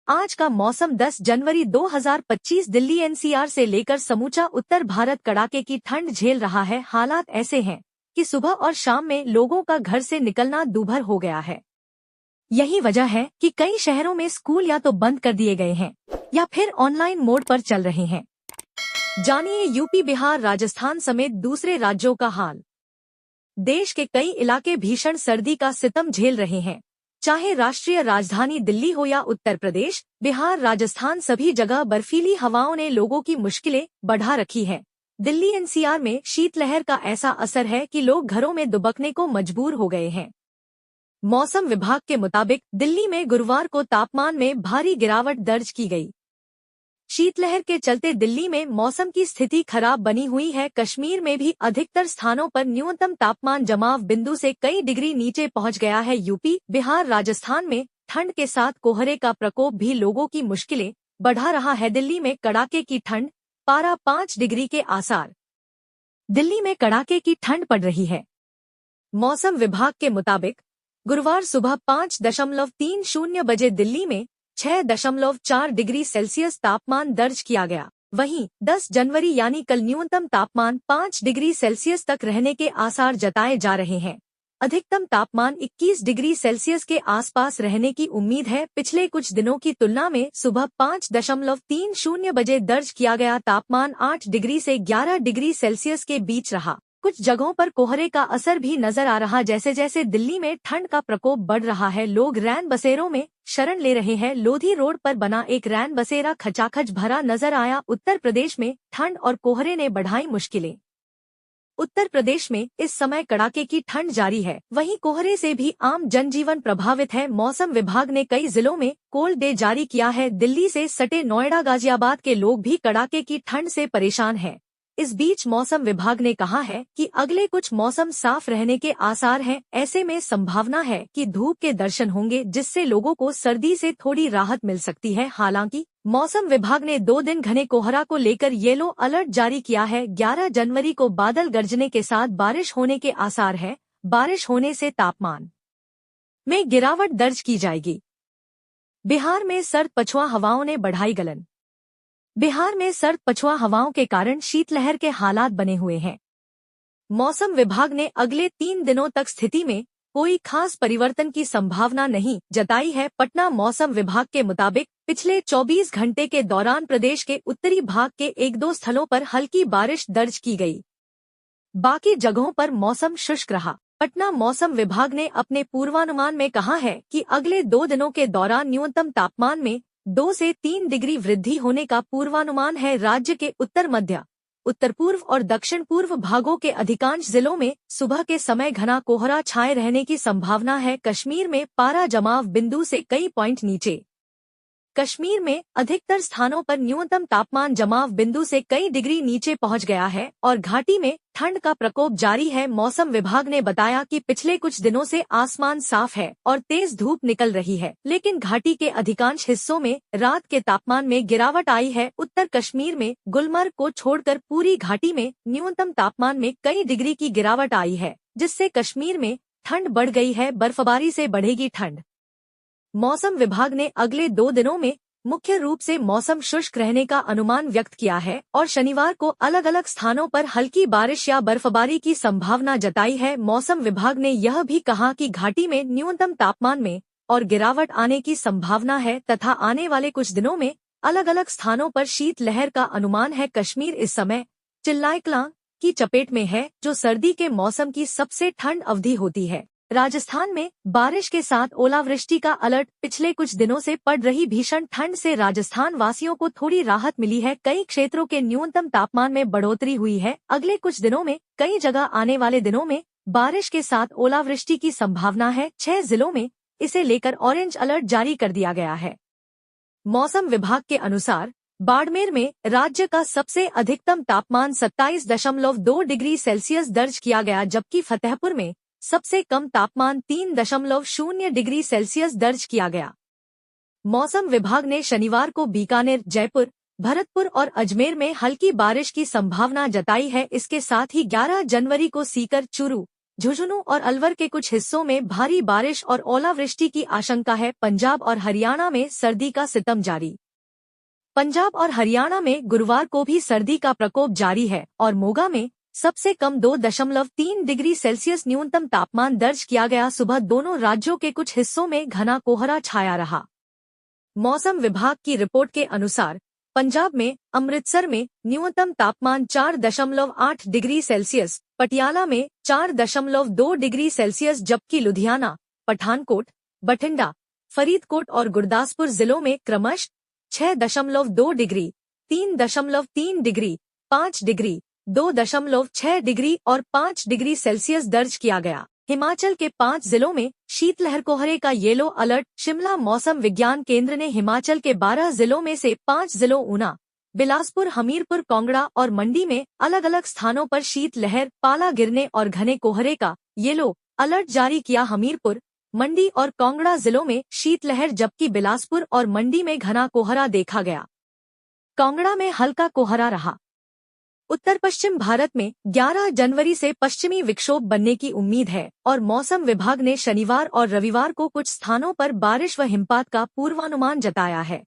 आज का मौसम 10 जनवरी 2025 दिल्ली एनसीआर से लेकर समूचा उत्तर भारत कड़ाके की ठंड झेल रहा है। हालात ऐसे हैं कि सुबह और शाम में लोगों का घर से निकलना दूभर हो गया है। यही वजह है कि कई शहरों में स्कूल या तो बंद कर दिए गए हैं या फिर ऑनलाइन मोड पर चल रहे हैं। जानिए यूपी, बिहार, राजस्थान समेत दूसरे राज्यों का हाल। देश के कई इलाके भीषण सर्दी का सितम झेल रहे हैं। चाहे राष्ट्रीय राजधानी दिल्ली हो या उत्तर प्रदेश, बिहार, राजस्थान, सभी जगह बर्फीली हवाओं ने लोगों की मुश्किलें बढ़ा रखी हैं। दिल्ली एनसीआर में शीतलहर का ऐसा असर है कि लोग घरों में दुबकने को मजबूर हो गए हैं। मौसम विभाग के मुताबिक दिल्ली में गुरुवार को तापमान में भारी गिरावट दर्ज की गई। शीतलहर के चलते दिल्ली में मौसम की स्थिति खराब बनी हुई है। कश्मीर में भी अधिकतर स्थानों पर न्यूनतम तापमान जमाव बिंदु से कई डिग्री नीचे पहुंच गया है। यूपी, बिहार, राजस्थान में ठंड के साथ कोहरे का प्रकोप भी लोगों की मुश्किलें बढ़ा रहा है। दिल्ली में कड़ाके की ठंड, पारा 5 डिग्री के आसार। दिल्ली में कड़ाके की ठंड पड़ रही है। मौसम विभाग के मुताबिक गुरुवार सुबह 5.30 बजे दिल्ली में 6.4 डिग्री सेल्सियस तापमान दर्ज किया गया। वहीं 10 जनवरी यानी कल न्यूनतम तापमान 5 डिग्री सेल्सियस तक रहने के आसार जताए जा रहे हैं। अधिकतम तापमान 21 डिग्री सेल्सियस के आसपास रहने की उम्मीद है। पिछले कुछ दिनों की तुलना में सुबह 5.30 बजे दर्ज किया गया तापमान 8 डिग्री से 11 डिग्री सेल्सियस के बीच रहा। कुछ जगहों पर कोहरे का असर भी नजर आ रहा। जैसे जैसे दिल्ली में ठंड का प्रकोप बढ़ रहा है, लोग रैन बसेरों में शरण ले रहे हैं। लोधी रोड पर बना एक रैन बसेरा खचाखच भरा नजर आया। उत्तर प्रदेश में ठंड और कोहरे ने बढ़ाई मुश्किलें। उत्तर प्रदेश में इस समय कड़ाके की ठंड जारी है, वहीं कोहरे से भी आम जनजीवन प्रभावित है। मौसम विभाग ने कई जिलों में कोल्ड डे जारी किया है। दिल्ली से सटे नोएडा, गाजियाबाद के लोग भी कड़ाके की ठंड से परेशान हैं। इस बीच मौसम विभाग ने कहा है कि अगले कुछ मौसम साफ रहने के आसार हैं। ऐसे में संभावना है कि धूप के दर्शन होंगे, जिससे लोगों को सर्दी से थोड़ी राहत मिल सकती है। हालांकि मौसम विभाग ने 2 दिन घने कोहरा को लेकर येलो अलर्ट जारी किया है। 11 जनवरी को बादल गरजने के साथ बारिश होने के आसार है। बारिश होने से तापमान में गिरावट दर्ज की जाएगी। बिहार में सर्द पछुआ हवाओं ने बढ़ाई गलन। बिहार में सर्द पछुआ हवाओं के कारण शीतलहर के हालात बने हुए हैं। मौसम विभाग ने अगले 3 दिनों तक स्थिति में कोई खास परिवर्तन की संभावना नहीं जताई है। पटना मौसम विभाग के मुताबिक पिछले 24 घंटे के दौरान प्रदेश के उत्तरी भाग के 1-2 स्थलों पर हल्की बारिश दर्ज की गई। बाकी जगहों पर मौसम शुष्क रहा। पटना मौसम विभाग ने अपने पूर्वानुमान में कहा है कि अगले 2 दिनों के दौरान न्यूनतम तापमान में 2 से 3 डिग्री वृद्धि होने का पूर्वानुमान है। राज्य के उत्तर मध्य, उत्तर पूर्व और दक्षिण पूर्व भागों के अधिकांश जिलों में सुबह के समय घना कोहरा छाए रहने की संभावना है। कश्मीर में पारा जमाव बिंदु से कई पॉइंट नीचे। कश्मीर में अधिकतर स्थानों पर न्यूनतम तापमान जमाव बिंदु से कई डिग्री नीचे पहुंच गया है और घाटी में ठंड का प्रकोप जारी है। मौसम विभाग ने बताया कि पिछले कुछ दिनों से आसमान साफ है और तेज धूप निकल रही है, लेकिन घाटी के अधिकांश हिस्सों में रात के तापमान में गिरावट आई है। उत्तर कश्मीर में गुलमर्ग को छोड़कर पूरी घाटी में न्यूनतम तापमान में कई डिग्री की गिरावट आई है, जिससे कश्मीर में ठंड बढ़ गई है। बर्फबारी से बढ़ेगी ठंड। मौसम विभाग ने अगले 2 दिनों में मुख्य रूप से मौसम शुष्क रहने का अनुमान व्यक्त किया है और शनिवार को अलग अलग स्थानों पर हल्की बारिश या बर्फबारी की संभावना जताई है। मौसम विभाग ने यह भी कहा कि घाटी में न्यूनतम तापमान में और गिरावट आने की संभावना है तथा आने वाले कुछ दिनों में अलग अलग स्थानों पर शीतलहर का अनुमान है। कश्मीर इस समय चिल्लाकलां की चपेट में है, जो सर्दी के मौसम की सबसे ठंड अवधि होती है। राजस्थान में बारिश के साथ ओलावृष्टि का अलर्ट। पिछले कुछ दिनों से पड़ रही भीषण ठंड से राजस्थान वासियों को थोड़ी राहत मिली है। कई क्षेत्रों के न्यूनतम तापमान में बढ़ोतरी हुई है। अगले कुछ दिनों में कई जगह आने वाले दिनों में बारिश के साथ ओलावृष्टि की संभावना है। 6 जिलों में इसे लेकर ऑरेंज अलर्ट जारी कर दिया गया है। मौसम विभाग के अनुसार बाड़मेर में राज्य का सबसे अधिकतम तापमान 27.2 डिग्री सेल्सियस दर्ज किया गया, जबकि फतेहपुर में सबसे कम तापमान 3.0 डिग्री सेल्सियस दर्ज किया गया। मौसम विभाग ने शनिवार को बीकानेर, जयपुर, भरतपुर और अजमेर में हल्की बारिश की संभावना जताई है। इसके साथ ही 11 जनवरी को सीकर, चूरू, झुंझुनू और अलवर के कुछ हिस्सों में भारी बारिश और ओलावृष्टि की आशंका है। पंजाब और हरियाणा में सर्दी का सितम जारी। पंजाब और हरियाणा में गुरुवार को भी सर्दी का प्रकोप जारी है और मोगा में सबसे कम 2.3 डिग्री सेल्सियस न्यूनतम तापमान दर्ज किया गया। सुबह दोनों राज्यों के कुछ हिस्सों में घना कोहरा छाया रहा। मौसम विभाग की रिपोर्ट के अनुसार पंजाब में अमृतसर में न्यूनतम तापमान 4.8 डिग्री सेल्सियस, पटियाला में 4.2 डिग्री सेल्सियस, जबकि लुधियाना, पठानकोट, बठिंडा, फरीदकोट और गुरदासपुर जिलों में क्रमशः 6.2 डिग्री, 3.3 डिग्री, 5 डिग्री, 2.6 डिग्री और 5 डिग्री सेल्सियस दर्ज किया गया। हिमाचल के 5 जिलों में शीतलहर कोहरे का येलो अलर्ट। शिमला मौसम विज्ञान केंद्र ने हिमाचल के 12 जिलों में से 5 जिलों ऊना, बिलासपुर, हमीरपुर, कांगड़ा और मंडी में अलग अलग स्थानों पर शीतलहर, पाला गिरने और घने कोहरे का येलो अलर्ट जारी किया। हमीरपुर, मंडी और कांगड़ा जिलों में शीतलहर, जबकि बिलासपुर और मंडी में घना कोहरा देखा गया। कांगड़ा में हल्का कोहरा रहा। उत्तर पश्चिम भारत में 11 जनवरी से पश्चिमी विक्षोभ बनने की उम्मीद है और मौसम विभाग ने शनिवार और रविवार को कुछ स्थानों पर बारिश व हिमपात का पूर्वानुमान जताया है।